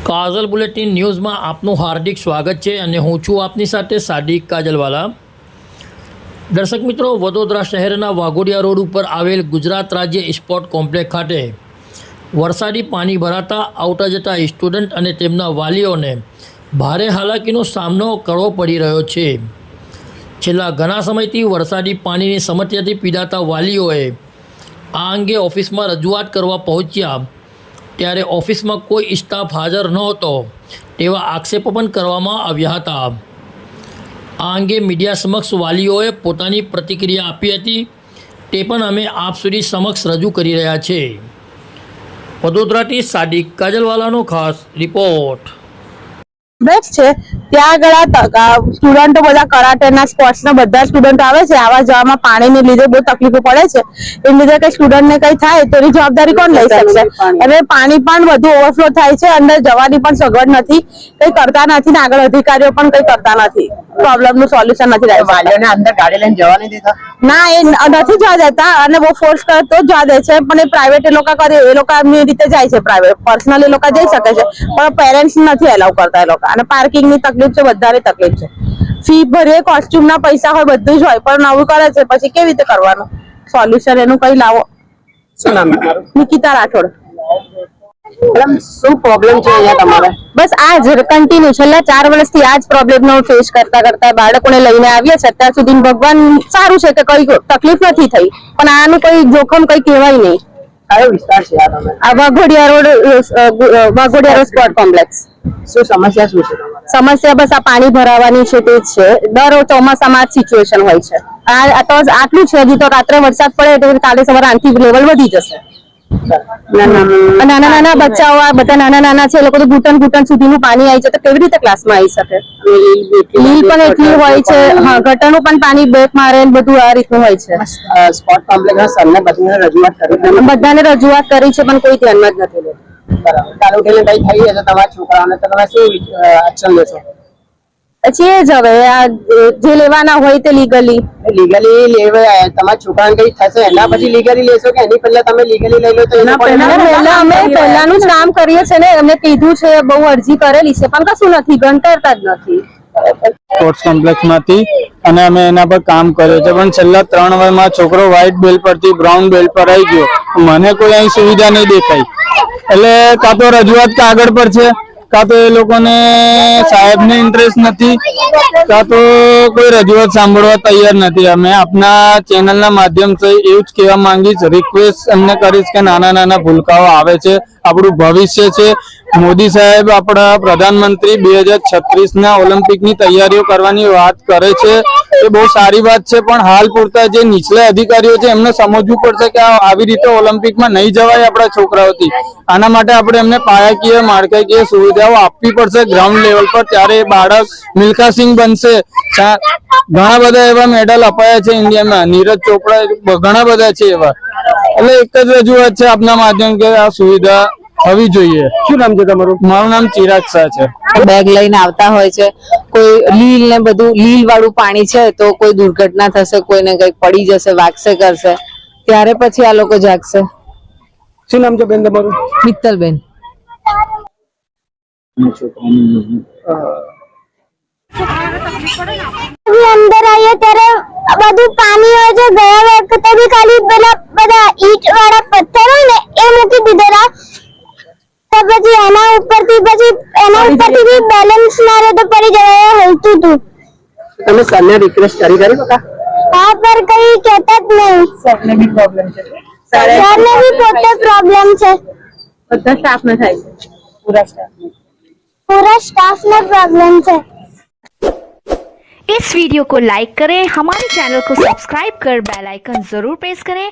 કાજલ bulletin ન્યૂઝમાં આપનું હાર્દિક સ્વાગત છે અને હું છું આપની સાથે સાદિક કાજલવાલા। દર્શક મિત્રો, વડોદરા શહેરના વાઘોડિયા રોડ ઉપર આવેલ ગુજરાત રાજ્ય સ્પોર્ટ કોમ્પ્લેક્સ ખાતે વરસાદી પાણી ભરાતા આવતા જતા સ્ટુડન્ટ અને તેમના વાલીઓને ભારે હાલાકીનો સામનો કરવો પડી રહ્યો છે। છેલ્લા ઘણા સમયથી વરસાદી પાણીની સમસ્યાથી પીડાતા વાલીઓએ આ અંગે ઓફિસમાં રજૂઆત કરવા પહોંચ્યા ત્યારે ઓફિસમાં કોઈ સ્ટાફ હાજર નહોતો તેવા આક્ષેપો પણ કરવામાં આવ્યા હતા। આ અંગે મીડિયા સમક્ષ વાલીઓએ પોતાની પ્રતિક્રિયા આપી હતી, તે પણ અમે આપ સુધી સમક્ષ રજૂ કરી રહ્યા છીએ। વડોદરાથી સાદિક કાજલવાલાનો ખાસ રિપોર્ટ। બેસ્ટ છે ત્યાં આગળ સ્ટુડન્ટો બધા કરાટેના સ્પોર્ટ્સના બધા સ્ટુડન્ટ આવે છે। આવા જવામાં પાણીને લીધે બહુ તકલીફો પડે છે। એ લીધે કઈ સ્ટુડન્ટને કઈ થાય તો એની જવાબદારી કોણ લઈ શકશે? અને પાણી પણ વધુ ઓવરફ્લો થાય છે, અંદર જવાની પણ સગવડ નથી, કઈ કરતા નથી ને આગળ અધિકારીઓ પણ કઈ કરતા નથી, પ્રોબ્લેમનું સોલ્યુશન નથી લાવી અંદર ગાડી લઈને જવા નહીં દેતા। ના, એ નથી જવા દેતા અને બહુ ફોર્સ કરે તો જ જવા દે છે, પણ એ પ્રાઇવેટ એ લોકો કરે, એ લોકો એમની રીતે જાય છે પ્રાઇવેટ, પર્સનલ એ લોકો જઈ શકે છે પણ પેરેન્ટ્સ નથી એલાઉ કરતા એ લોકો। અને પાર્કિંગની તકલીફ છે, બધાની તકલીફ છે, ફી ભરીએ, કોસ્ટ્યુમના પૈસા હોય, બધું જ હોય, પણ નવું કરે છે પછી કેવી રીતે કરવાનું? સોલ્યુશન એનું કઈ લાવો। શું નામ તમારું? નિકિતા રાઠોડ। મેડમ, શું પ્રોબ્લેમ છે અહીંયા તમારે? બસ આ જ કન્ટિન્યુ છેલ્લા 4 વર્ષથી આ જ પ્રોબ્લેમનો ફેસ કરતા બાળકોને લઈને આવીએ છીએ। અત્યાર સુધી ભગવાન સારું છે કે કઈ તકલીફ નથી થઈ, પણ આનું કોઈ જોખમ કઈ કહેવાય નહીં। કયો વિસ્તાર છે આ તમે? આ વાઘોડિયા રોડ સ્પોર્ટ કોમ્પ્લેક્સ। શું સમસ્યા શું છે તમારે? સમસ્યા બસ આ પાણી ભરાવાની છે તે જ છે। દર ચોમાસામાં આ સિચ્યુએશન હોય છે। આ તો આટલું છે, હજી તો રાત્રે વરસાદ પડે તો કાલે સવારે આનાથી લેવલ વધી જશે। નાના નાના બચ્ચાઓ આ બધા નાના છે, એ લોકો તો ઘૂંટણ સુધીનું પાણી આવી જાય તો કેવી રીતે ક્લાસમાં આવી શકે? લીલ પણ એટલી હોય છે, હા, ગટરનું પણ પાણી બેક મારે ને બધું આ રીતનું હોય છે। સ્પોર્ટ કોમ્પ્લેક્સ સરને બધાને રજૂઆત કરી? બધાને રજૂઆત કરી છે પણ કોઈ ધ્યાનમાં જ નથી લેતું। બરાબર, કાલે ઉઠીને કઈ થઈ જશે તમારા છોકરાઓને તો તમે શું એક્શન લેશો? પછી એ જ હવે આ જે લેવાના હોય તે લીગલી લેવા તમારા છોકરાને કઈ થશે એના પછી લીગલી લેશો કે એની પહેલા તમે લીગલી લઈ લો? તો એના પહેલા અમે પહેલાનું જ કામ કરીએ છીએ ને, એમને કીધું છે, બહુ અરજી કરેલી છે પણ કશું નથી, ગણતરતા જ નથી। સ્પોર્ટ્સ કોમ્પ્લેક્સમાંથી અને અમે એના પર કામ કર્યું છે, પણ છેલ્લા 3 વર્ષમાં છોકરો વ્હાઇટ બેલ્ટ પરથી બ્રાઉન બેલ્ટ પર આવી ગયો, મને કોઈ અહીં સુવિધા નહીં દેખાઈ। એટલે કાં તો રજૂઆત કાગળ પર છે, કાં તો એ લોકોને સાહેબને ઇન્ટરેસ્ટ નથી, કાં તો કોઈ રજૂઆત સાંભળવા તૈયાર નથી। અમે આપના ચેનલના માધ્યમથી એવું જ કહેવા માંગીશ, રિક્વેસ્ટ એમને કરીશ કે નાના નાના ભૂલકાઓ આવે છે, આપણું ભવિષ્ય છે। મોદી સાહેબ આપણા પ્રધાનમંત્રી 2036ના ઓલિમ્પિકની તૈયારીઓ કરવાની વાત કરે છે, એ બહુ સારી વાત છે, પણ હાલ પૂરતા જે નીચલા અધિકારીઓ છે એમને સમજવું પડશે કે આવી રીતે ઓલિમ્પિકમાં નહીં જવાય આપણા છોકરાઓથી। આના માટે આપણે એમને પાયાકીય માળખાકીય સુવિધાઓ આપવી પડશે ગ્રાઉન્ડ લેવલ પર, ત્યારે એ બાળક મિલ્ખા સિંહ બનશે। ઘણા બધા એવા મેડલ અપાયા છે ઇન્ડિયામાં, નીરજ ચોપડા, ઘણા બધા છે એવા। એટલે એક જ રજૂઆત છે આપના માધ્યમ કે આ સુવિધા હોવી જોઈએ। શું નામ છે તમારું? મારું નામ ચિરાગ શાહ છે। બેગ લઈને આવતા હોય છે, કોઈ લીલ ને બધું લીલ વાળું પાણી છે તો કોઈ દુર્ઘટના થશે, કોઈને કઈ પડી જશે, વાગશે કરશે, ત્યારે પછી આ લોકો જાગશે। શું નામ છે બેન તમારું? મિત્તલબેન। અંદર આવીએ ત્યારે બધું પાણી હોય છે। ગયા વખતે બી ખાલી પેલા બધા ઈંટ વાળા પથ્થર હોય ને એ મૂકી દીધેલા, તો પછી એના ઉપરથી બી બેલેન્સ મારે તો પડી જવાય, હલતું હતું। તમે સરને રિક્વેસ્ટ કરી બકા? હા, પર કઈ કહેતા જ નહીં। સરને બી પ્રોબ્લેમ છે, સરને બી પોતે પ્રોબ્લેમ છે, બધા સ્ટાફને થાય છે, पूरा स्टाफ में प्रॉब्लम है। इस वीडियो को लाइक करें, हमारे चैनल को सब्सक्राइब कर बेल आइकन जरूर प्रेस करें